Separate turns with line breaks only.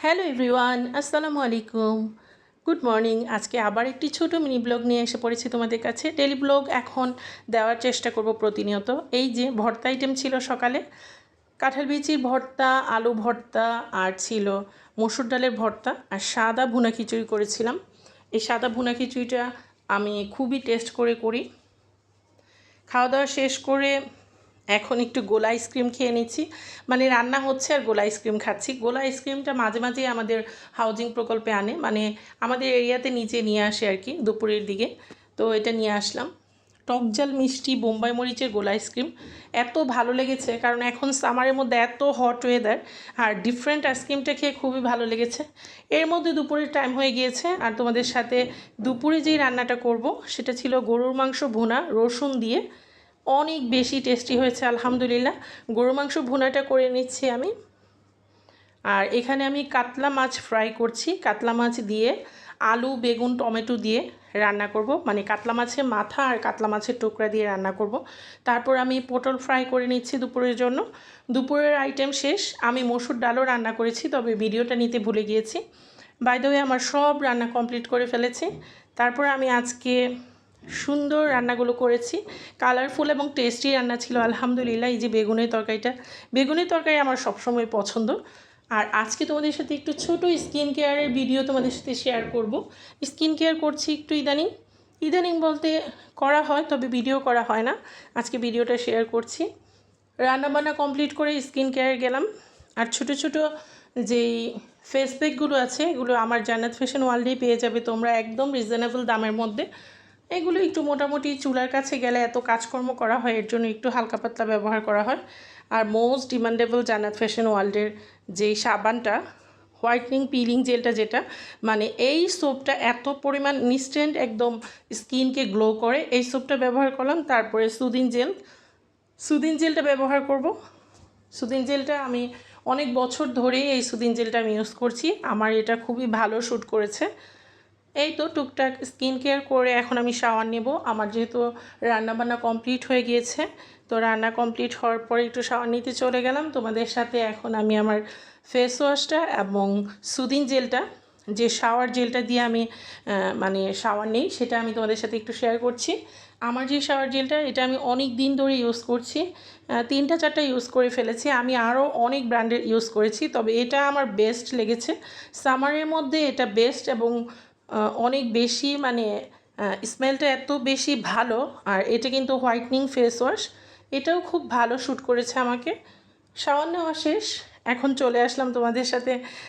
Hello everyone, আসসালামু আলাইকুম। Good morning. আজকে আবার একটি ছোট মিনি ব্লগ নিয়ে এসে পড়েছি তোমাদের কাছে। ডেলি ব্লগ এখন দেওয়ার চেষ্টা করব প্রতিনিয়ত। এই যে ভর্তা আইটেম ছিল সকালে, কাঁঠাল বিচির ভর্তা, আলু ভর্তা, আর ছিল মসুর ডালের ভর্তা, আর সাদা ভুনা খিচুড়ি করেছিলাম। এই সাদা ভুনা খিচুড়িটা আমি খুবই টেস্ট করে করি। খাওয়া দাওয়া শেষ করে এখন একটু গোলা আইসক্রিম খেয়ে নিচ্ছি, মানে রান্না হচ্ছে আর গোলা আইসক্রিম খাচ্ছি। গোলা আইসক্রিমটা মাঝে মাঝেই আমাদের হাউজিং প্রকল্পে আনে, মানে আমাদের এরিয়াতে নিচে নিয়ে আসে আর কি, দুপুরের দিকে। তো এটা নিয়ে আসলাম, টকঝাল মিষ্টি বোম্বাই মরিচের গোলা আইসক্রিম। এত ভালো লেগেছে, কারণ এখন সামারের মধ্যে এত হট ওয়েদার, আর ডিফারেন্ট আইসক্রিমটা খেয়ে খুবই ভালো লেগেছে। এর মধ্যে দুপুরের টাইম হয়ে গিয়েছে, আর তোমাদের সাথে দুপুরে যেই রান্নাটা করব সেটা ছিল গরুর মাংস ভুনা রসুন দিয়ে। অনেক বেশি টেস্টি হয়েছে আলহামদুলিল্লাহ। গরু মাংস ভুনাটা করে নিচ্ছি আমি। আর এখানে আমি কাতলা মাছ ফ্রাই করছি, কাতলা মাছ দিয়ে আলু বেগুন টমেটো দিয়ে রান্না করব, মানে কাতলা মাছের মাথা আর কাতলা মাছের টুকরা দিয়ে রান্না করব। তারপর আমি পটল ফ্রাই করে নিচ্ছি দুপুরের জন্য। দুপুরের আইটেম শেষ। আমি মসুর ডালও রান্না করেছি, তবে ভিডিওটা নিতে ভুলে গিয়েছি। বাই দ্য ওয়ে, আমার সব রান্না কমপ্লিট করে ফেলেছি। তারপর আমি আজকে সুন্দর রান্নাগুলো করেছি, কালারফুল এবং টেস্টি রান্না ছিল আলহামদুলিল্লাহ। এই যে বেগুনের তরকারিটা, বেগুনের তরকারি আমার সবসময় পছন্দ। আর আজকে তোমাদের সাথে একটু ছোটো স্কিন কেয়ারের ভিডিও তোমাদের সাথে শেয়ার করব। স্কিন কেয়ার করছি একটু ইদানিং, ইদানিং বলতে করা হয়, তবে ভিডিও করা হয় না। আজকে ভিডিওটা শেয়ার করছি। রান্নাবান্না কমপ্লিট করে স্কিন কেয়ারে গেলাম। আর ছোটো ছোটো যেই ফেস প্যাকগুলো আছে, এগুলো আমার জান্নাত ফ্যাশন ওয়ার্ল্ডেই পেয়ে যাবে তোমরা, একদম রিজনেবল দামের মধ্যে। এগুলো একটু মোটামুটি চুলার কাছে গেলে এত কাজকর্ম করা হয়, এর জন্য একটু হালকা পাতলা ব্যবহার করা হয়। আর মোস্ট ডিমান্ডেবল জান্নাত ফ্যাশন ওয়ার্ল্ডের যেই সাবানটা, হোয়াইটনিং পিলিং জেলটা, যেটা মানে এই সোপটা এত পরিমাণ ইনস্ট্যান্ট একদম স্কিনকে গ্লো করে, এই সোপটা ব্যবহার করলাম। তারপরে সুদিন জেলটা ব্যবহার করব। সুদিন জেলটা আমি অনেক বছর ধরেই এই সুদিন জেলটা আমি ইউজ করছি, আমার এটা খুবই ভালো শ্যুট করেছে। এই তো টুকটাক স্কিন কেয়ার করে এখন আমি শাওয়ার নেব। আমার যেহেতু রান্নাবান্না কমপ্লিট হয়ে গিয়েছে, তো রান্না কমপ্লিট হওয়ার পরে একটু শাওয়ার নিতে চলে গেলাম তোমাদের সাথে। এখন আমি আমার ফেস ওয়াশটা এবং সুদিন জেলটা, যে শাওয়ার জেলটা দিয়ে আমি মানে শাওয়ার নেই, সেটা আমি তোমাদের সাথে একটু শেয়ার করছি। আমার যে শাওয়ার জেলটা, এটা আমি অনেক দিন ধরে ইউজ করছি, 3-4টা ইউজ করে ফেলেছি। আমি আরও অনেক ব্র্যান্ডের ইউজ করেছি, তবে এটা আমার বেস্ট লেগেছে। সামারের মধ্যে এটা বেস্ট, এবং অনেক বেশি মানে স্মেলটা এত বেশি ভালো। আর এটা কিন্তু হোয়াইটনিং ফেস ওয়াশ, এটাও খুব ভালো শ্যুট করেছে আমাকে। শাওয়ার নেওয়া শেষ, এখন চলে আসলাম তোমাদের সাথে